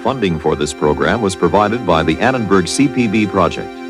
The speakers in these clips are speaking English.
Funding for this program was provided by the Annenberg CPB Project.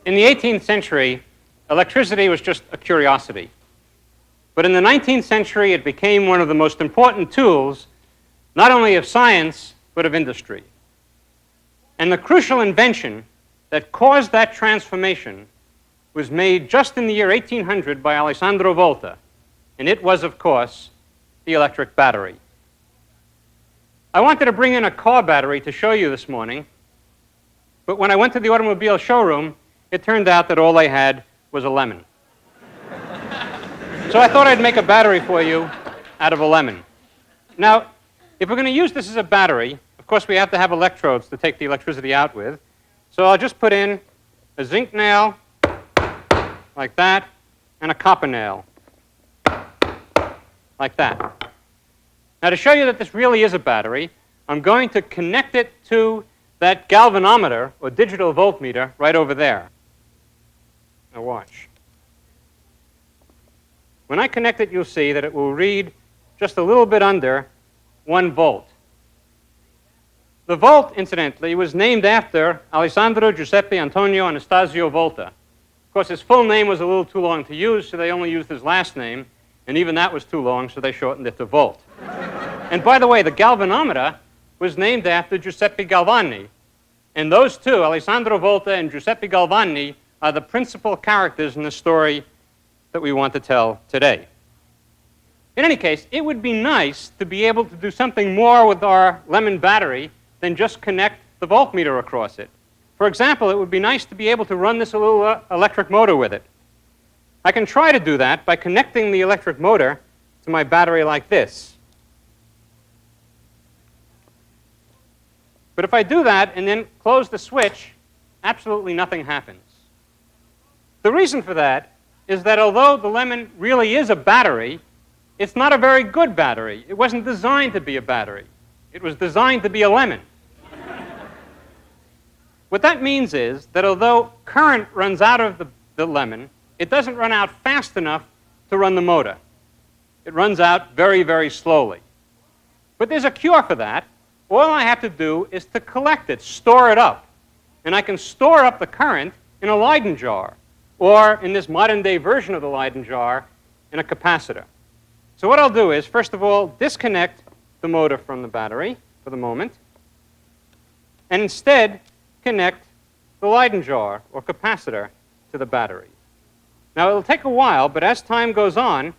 In the 18th century, electricity was just a curiosity. But in the 19th century, it became one of the most important tools, not only of science, but of industry. And the crucial invention that caused that transformation was made just in the year 1800 by Alessandro Volta, and it was, of course, the electric battery. I wanted to bring in a car battery to show you this morning, but when I went to the automobile showroom, it turned out that all they had was a lemon. So I thought I'd make a battery for you out of a lemon. Now, if we're going to use this as a battery, of course we have to have electrodes to take the electricity out with. So I'll just put in a zinc nail, like that, and a copper nail, like that. Now, to show you that this really is a battery, I'm going to connect it to that galvanometer, or digital voltmeter, right over there. Now watch. When I connect it, you'll see that it will read just a little bit under 1 volt. The volt, incidentally, was named after Alessandro Giuseppe Antonio Anastasio Volta. Of course, his full name was a little too long to use, so they only used his last name, and even that was too long, so they shortened it to volt. And by the way, the galvanometer was named after Giuseppe Galvani. And those two, Alessandro Volta and Giuseppe Galvani, are the principal characters in the story that we want to tell today. In any case, it would be nice to be able to do something more with our lemon battery than just connect the voltmeter across it. For example, it would be nice to be able to run this little electric motor with it. I can try to do that by connecting the electric motor to my battery like this. But if I do that and then close the switch, absolutely nothing happens. The reason for that is that although the lemon really is a battery, it's not a very good battery. It wasn't designed to be a battery. It was designed to be a lemon. What that means is that although current runs out of the lemon, it doesn't run out fast enough to run the motor. It runs out very, very slowly. But there's a cure for that. All I have to do is to collect it, store it up. And I can store up the current in a Leyden jar, or in this modern-day version of the Leyden jar, in a capacitor. So what I'll do is, first of all, disconnect the motor from the battery for the moment, and instead connect the Leyden jar, or capacitor, to the battery. Now, it'll take a while, but as time goes on,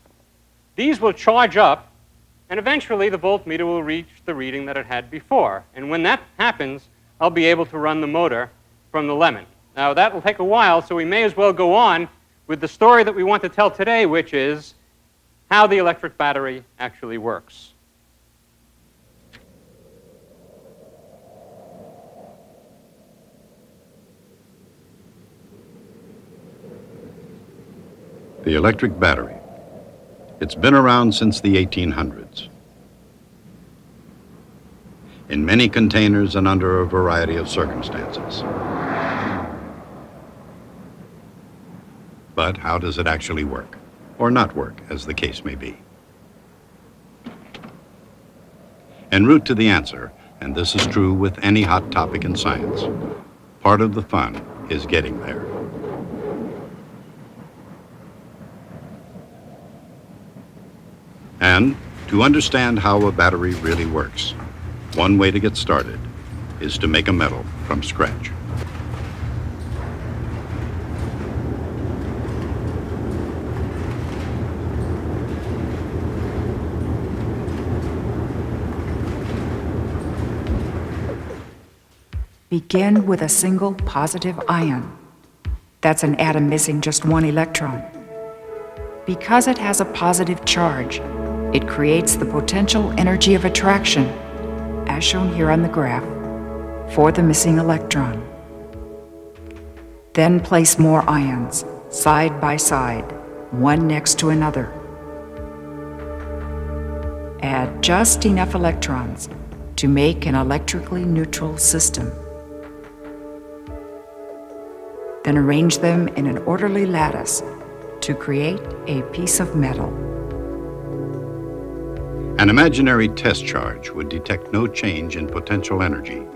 these will charge up, and eventually the voltmeter will reach the reading that it had before. And when that happens, I'll be able to run the motor from the lemon. Now, that will take a while, so we may as well go on with the story that we want to tell today, which is how the electric battery actually works. The electric battery. It's been around since the 1800s. In many containers and under a variety of circumstances. But how does it actually work? Or not work, as the case may be. En route to the answer, and this is true with any hot topic in science, Part of the fun is getting there. And to understand how a battery really works, one way to get started is to make a metal from scratch. Begin with a single positive ion. That's an atom missing just one electron. Because it has a positive charge, it creates the potential energy of attraction, as shown here on the graph, for the missing electron. Then place more ions, side by side, one next to another. Add just enough electrons to make an electrically neutral system. Then arrange them in an orderly lattice to create a piece of metal. An imaginary test charge would detect no change in potential energy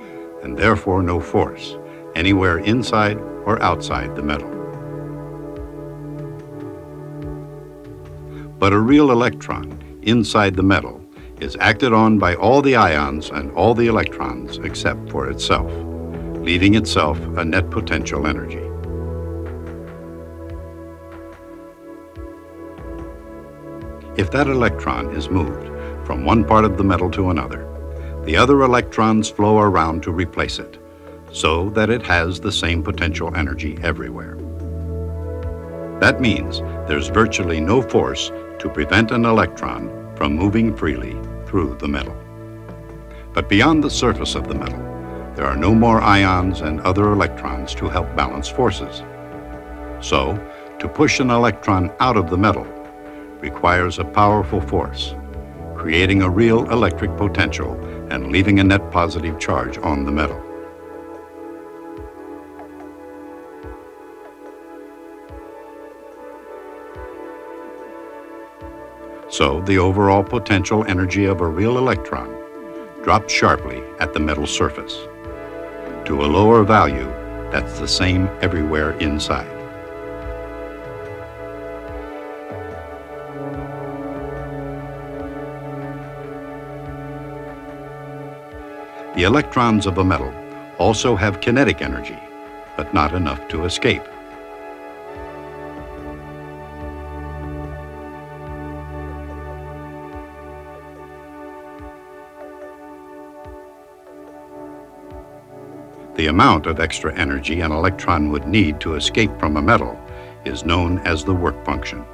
and therefore no force anywhere inside or outside the metal. But a real electron inside the metal is acted on by all the ions and all the electrons except for itself, leaving itself a net potential energy. If that electron is moved from one part of the metal to another, the other electrons flow around to replace it, so that it has the same potential energy everywhere. That means there's virtually no force to prevent an electron from moving freely through the metal. But beyond the surface of the metal, there are no more ions and other electrons to help balance forces. So, to push an electron out of the metal requires a powerful force, creating a real electric potential and leaving a net positive charge on the metal. So the overall potential energy of a real electron drops sharply at the metal surface to a lower value that's the same everywhere inside. The electrons of a metal also have kinetic energy, but not enough to escape. The amount of extra energy an electron would need to escape from a metal is known as the work function.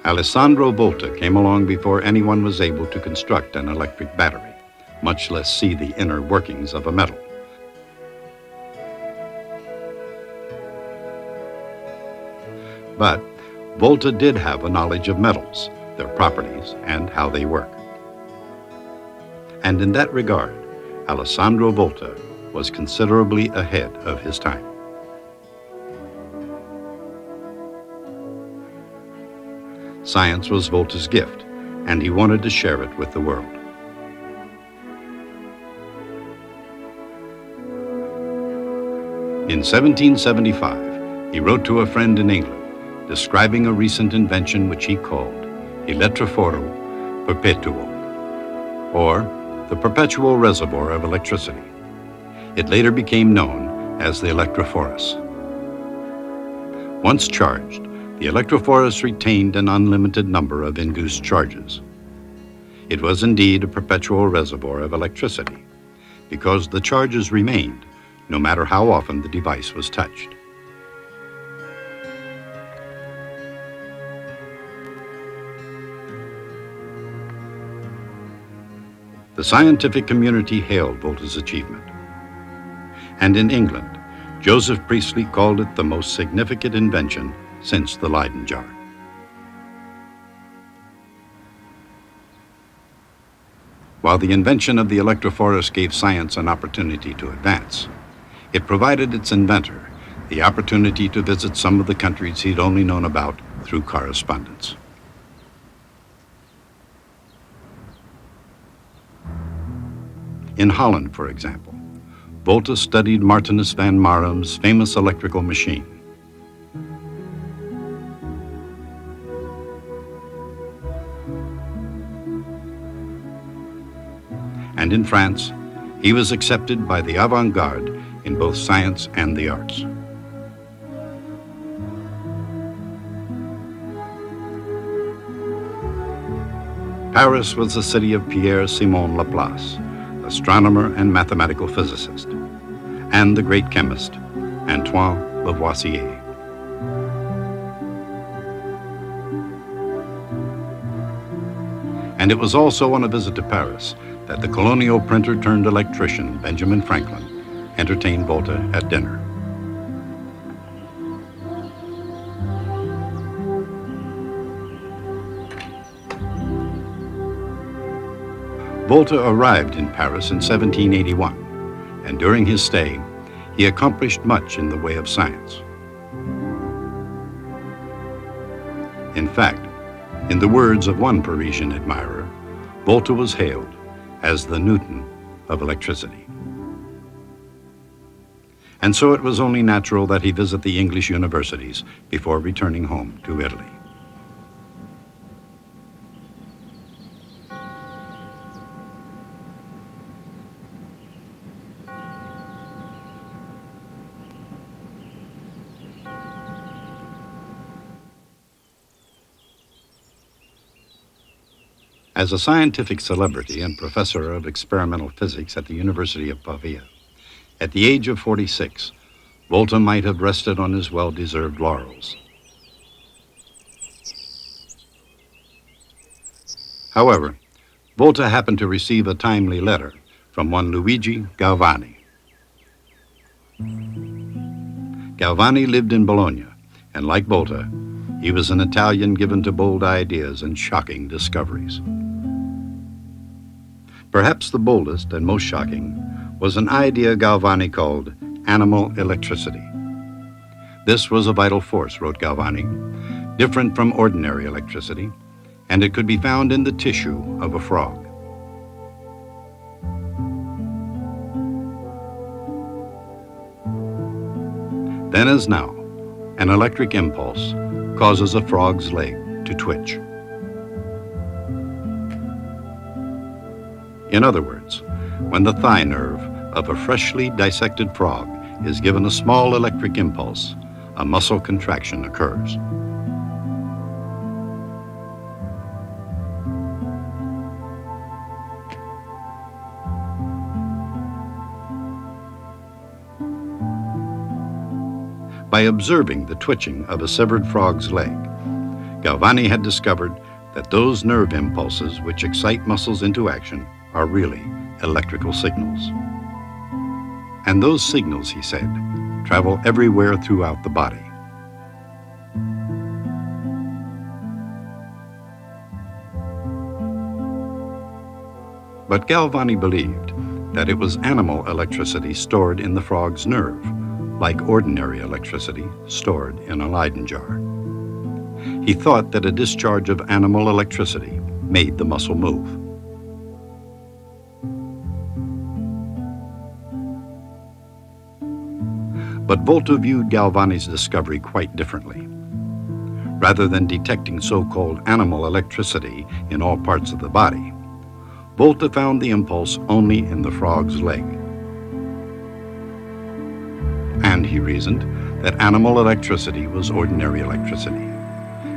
Alessandro Volta came along before anyone was able to construct an electric battery, much less see the inner workings of a metal. But Volta did have a knowledge of metals, their properties, and how they work. And in that regard, Alessandro Volta was considerably ahead of his time. Science was Volta's gift, and he wanted to share it with the world. In 1775, he wrote to a friend in England, describing a recent invention which he called elettroforo perpetuo, or the perpetual reservoir of electricity. It later became known as the electrophorus. Once charged, the electrophorus retained an unlimited number of induced charges. It was indeed a perpetual reservoir of electricity, because the charges remained no matter how often the device was touched. The scientific community hailed Volta's achievement. And in England, Joseph Priestley called it the most significant invention since the Leyden jar. While the invention of the electrophorus gave science an opportunity to advance, it provided its inventor the opportunity to visit some of the countries he'd only known about through correspondence. In Holland, for example, Volta studied Martinus van Marum's famous electrical machine. And in France, he was accepted by the avant-garde in both science and the arts. Paris was the city of Pierre-Simon Laplace, astronomer and mathematical physicist, and the great chemist, Antoine Lavoisier. And it was also on a visit to Paris that the colonial printer turned electrician Benjamin Franklin entertained Volta at dinner. Volta arrived in Paris in 1781, and during his stay, he accomplished much in the way of science. In fact, in the words of one Parisian admirer, Volta was hailed as the Newton of electricity. And so it was only natural that he visit the English universities before returning home to Italy. As a scientific celebrity and professor of experimental physics at the University of Pavia, at the age of 46, Volta might have rested on his well-deserved laurels. However, Volta happened to receive a timely letter from one Luigi Galvani. Galvani lived in Bologna, and like Volta, he was an Italian given to bold ideas and shocking discoveries. Perhaps the boldest and most shocking was an idea Galvani called animal electricity. This was a vital force, wrote Galvani, different from ordinary electricity, and it could be found in the tissue of a frog. Then as now, an electric impulse causes a frog's leg to twitch. In other words, when the thigh nerve of a freshly dissected frog is given a small electric impulse, a muscle contraction occurs. By observing the twitching of a severed frog's leg, Galvani had discovered that those nerve impulses which excite muscles into action are really electrical signals. And those signals, he said, travel everywhere throughout the body. But Galvani believed that it was animal electricity stored in the frog's nerve, like ordinary electricity stored in a Leyden jar. He thought that a discharge of animal electricity made the muscle move. But Volta viewed Galvani's discovery quite differently. Rather than detecting so-called animal electricity in all parts of the body, Volta found the impulse only in the frog's leg. And he reasoned that animal electricity was ordinary electricity,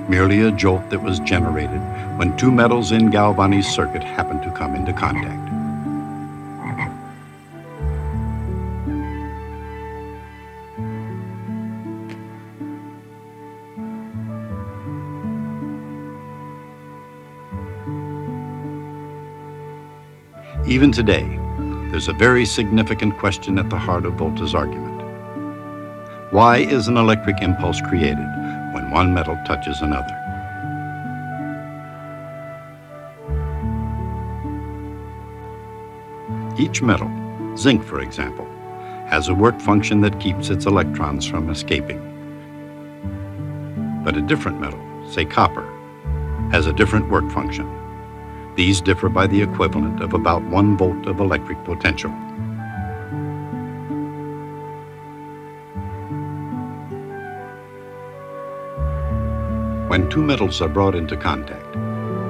merely a jolt that was generated when two metals in Galvani's circuit happened to come into contact. Even today, there's a very significant question at the heart of Volta's argument. Why is an electric impulse created when one metal touches another? Each metal, zinc for example, has a work function that keeps its electrons from escaping. But a different metal, say copper, has a different work function. These differ by the equivalent of about 1 volt of electric potential. When two metals are brought into contact,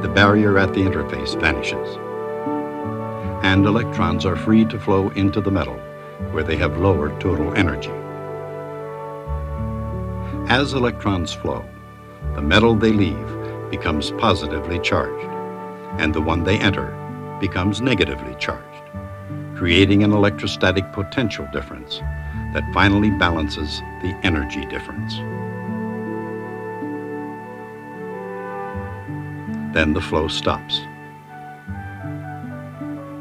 the barrier at the interface vanishes, and electrons are free to flow into the metal where they have lower total energy. As electrons flow, the metal they leave becomes positively charged, and the one they enter becomes negatively charged, creating an electrostatic potential difference that finally balances the energy difference. Then the flow stops.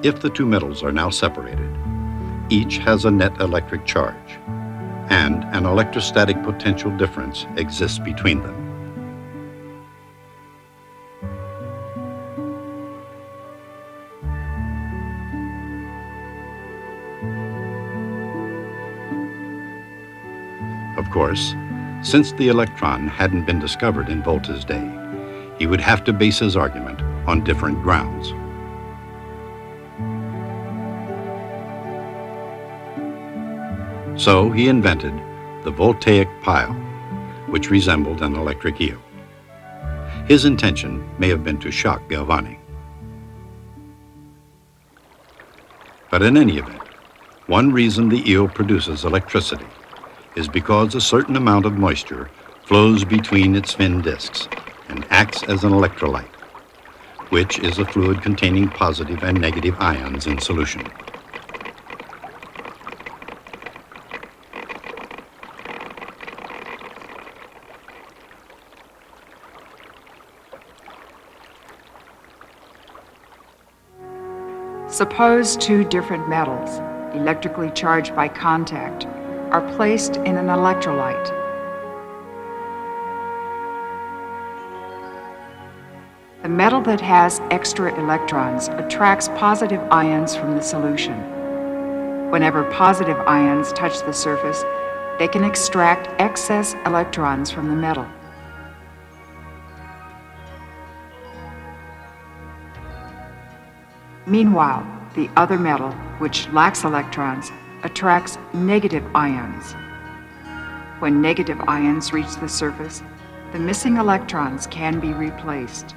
If the two metals are now separated, each has a net electric charge, and an electrostatic potential difference exists between them. Of course, since the electron hadn't been discovered in Volta's day, he would have to base his argument on different grounds. So he invented the voltaic pile, which resembled an electric eel. His intention may have been to shock Galvani. But in any event, one reason the eel produces electricity is because a certain amount of moisture flows between its fin discs and acts as an electrolyte, which is a fluid containing positive and negative ions in solution. Suppose two different metals, electrically charged by contact, are placed in an electrolyte. The metal that has extra electrons attracts positive ions from the solution. Whenever positive ions touch the surface, they can extract excess electrons from the metal. Meanwhile, the other metal, which lacks electrons, attracts negative ions. When negative ions reach the surface, the missing electrons can be replaced.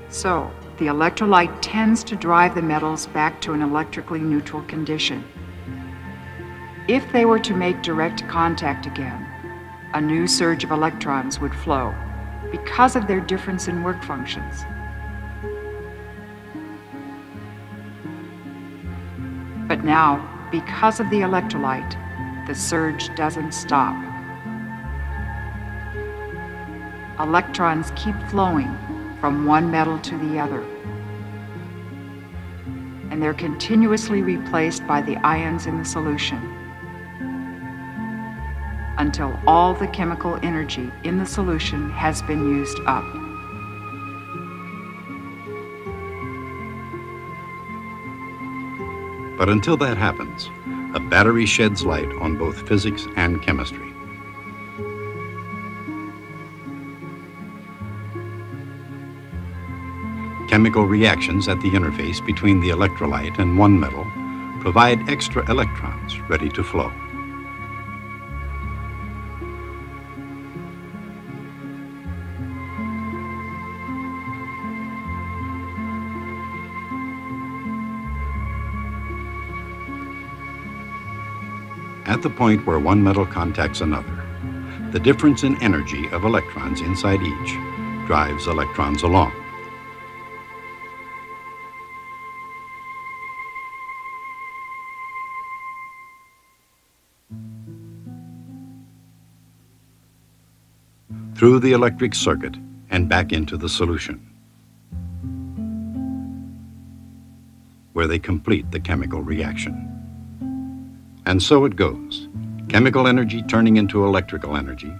So, the electrolyte tends to drive the metals back to an electrically neutral condition. If they were to make direct contact again, a new surge of electrons would flow because of their difference in work functions. But now, because of the electrolyte, the surge doesn't stop. Electrons keep flowing from one metal to the other, and they're continuously replaced by the ions in the solution until all the chemical energy in the solution has been used up. But until that happens, a battery sheds light on both physics and chemistry. Chemical reactions at the interface between the electrolyte and one metal provide extra electrons ready to flow. At the point where one metal contacts another, the difference in energy of electrons inside each drives electrons along. Through the electric circuit and back into the solution, where they complete the chemical reaction. And so it goes, chemical energy turning into electrical energy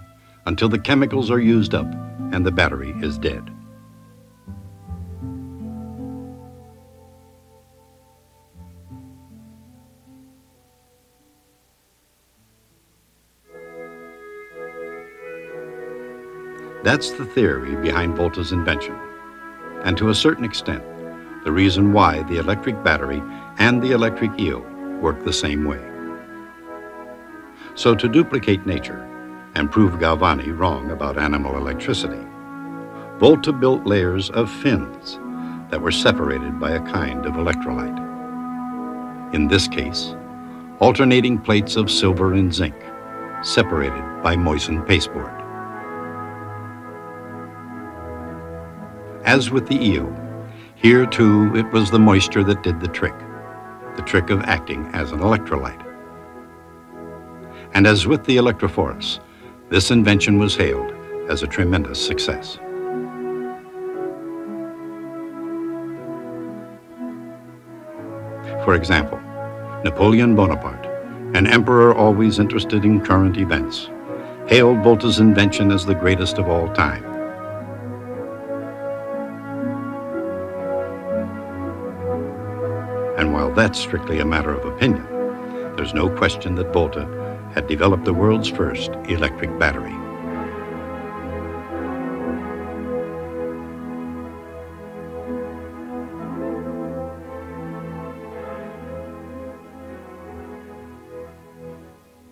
until the chemicals are used up and the battery is dead. That's the theory behind Volta's invention, and to a certain extent, the reason why the electric battery and the electric eel work the same way. So to duplicate nature and prove Galvani wrong about animal electricity, Volta built layers of fins that were separated by a kind of electrolyte. In this case, alternating plates of silver and zinc, separated by moistened pasteboard. As with the eel, here too it was the moisture that did the trick of acting as an electrolyte. And as with the electrophorus, this invention was hailed as a tremendous success. For example, Napoleon Bonaparte, an emperor always interested in current events, hailed Volta's invention as the greatest of all time. And while that's strictly a matter of opinion, there's no question that Volta had developed the world's first electric battery.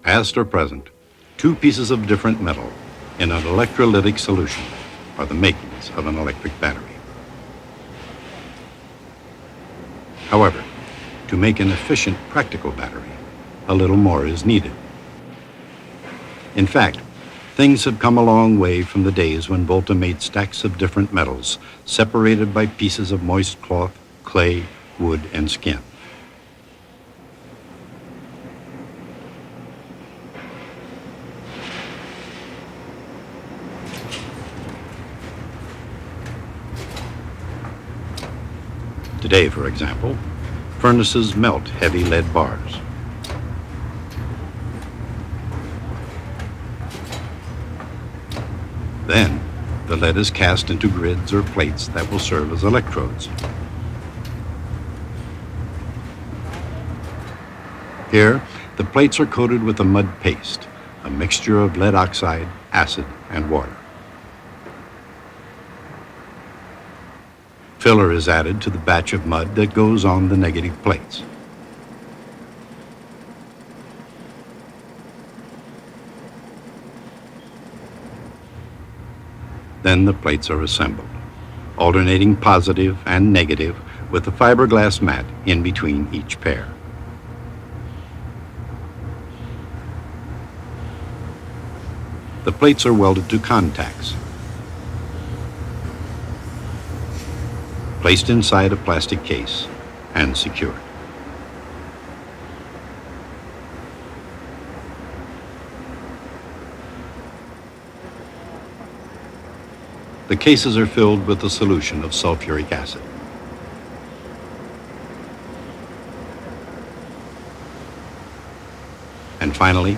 Past or present, two pieces of different metal in an electrolytic solution are the makings of an electric battery. However, to make an efficient practical battery, a little more is needed. In fact, things have come a long way from the days when Volta made stacks of different metals separated by pieces of moist cloth, clay, wood, and skin. Today, for example, furnaces melt heavy lead bars. Then, the lead is cast into grids or plates that will serve as electrodes. Here, the plates are coated with a mud paste, a mixture of lead oxide, acid, and water. Filler is added to the batch of mud that goes on the negative plates. Then the plates are assembled, alternating positive and negative with a fiberglass mat in between each pair. The plates are welded to contacts, placed inside a plastic case, and secured. The cases are filled with a solution of sulfuric acid. And finally,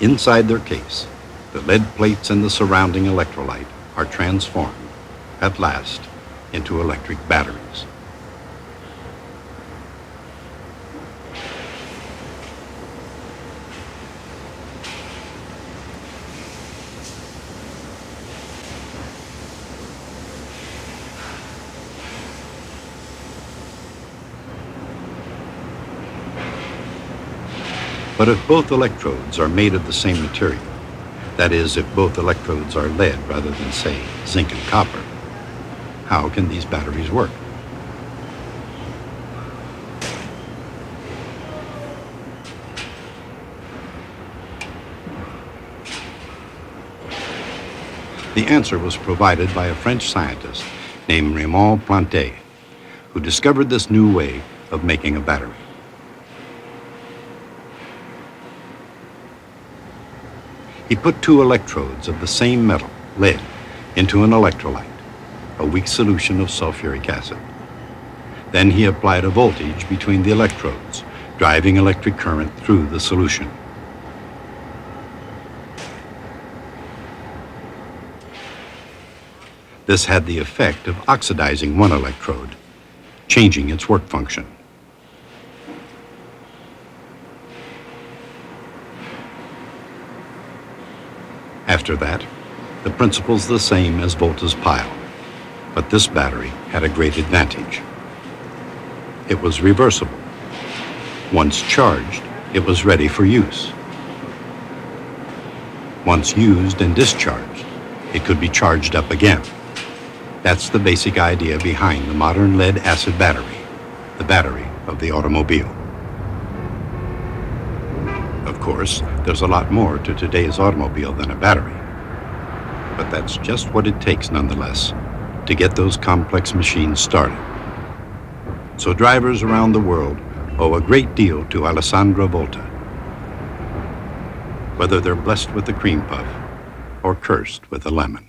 inside their case, the lead plates and the surrounding electrolyte are transformed, at last, into electric batteries. But if both electrodes are made of the same material, that is, if both electrodes are lead rather than, say, zinc and copper, how can these batteries work? The answer was provided by a French scientist named Raymond Planté, who discovered this new way of making a battery. He put two electrodes of the same metal, lead, into an electrolyte, a weak solution of sulfuric acid. Then he applied a voltage between the electrodes, driving electric current through the solution. This had the effect of oxidizing one electrode, changing its work function. After that, The principle's the same as Volta's pile, but this battery had a great advantage. It was reversible. Once charged, it was ready for use. Once used and discharged, it could be charged up again. That's the basic idea behind the modern lead-acid battery, the battery of the automobile. Of course, there's a lot more to today's automobile than a battery, but that's just what it takes nonetheless to get those complex machines started. So drivers around the world owe a great deal to Alessandro Volta, whether they're blessed with the cream puff or cursed with a lemon.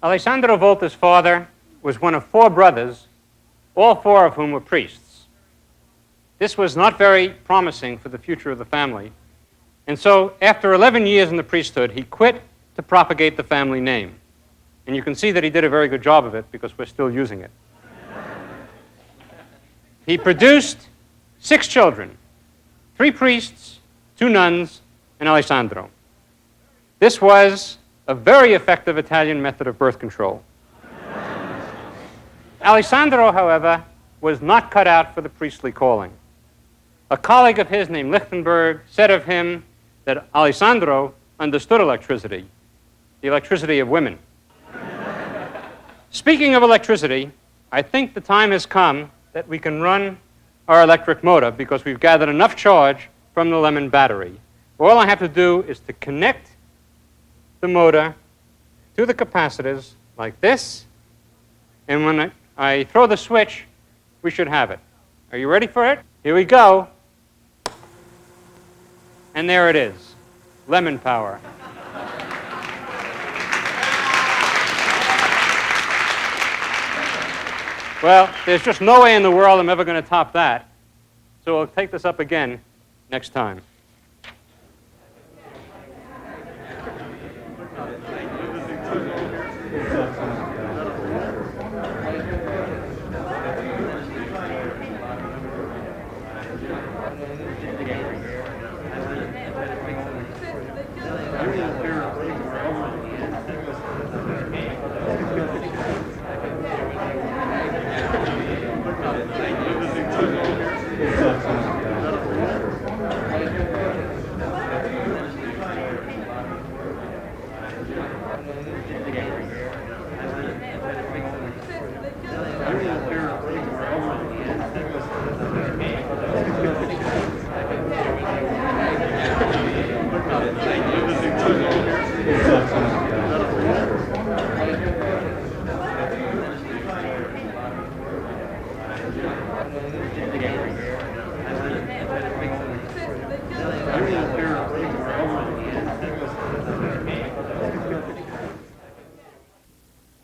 Alessandro Volta's father was one of 4 brothers, all 4 of whom were priests. This was not very promising for the future of the family, and so after 11 years in the priesthood, he quit to propagate the family name. And you can see that he did a very good job of it because we're still using it. He produced 6 children, 3 priests, 2 nuns, and Alessandro. This was a very effective Italian method of birth control. Alessandro, however, was not cut out for the priestly calling. A colleague of his named Lichtenberg said of him that Alessandro understood electricity, the electricity of women. Speaking of electricity, I think the time has come that we can run our electric motor because we've gathered enough charge from the lemon battery. All I have to do is to connect the motor to the capacitors like this, and when I throw the switch, we should have it. Are you ready for it? Here we go. And there it is, lemon power. Well, there's just no way in the world I'm ever going to top that, so we'll take this up again next time.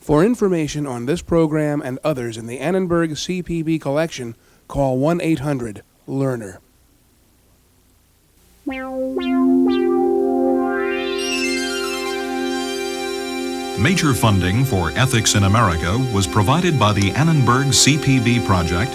For information on this program and others in the Annenberg CPB collection, call 1-800-LEARNER. Major funding for Ethics in America was provided by the Annenberg CPB Project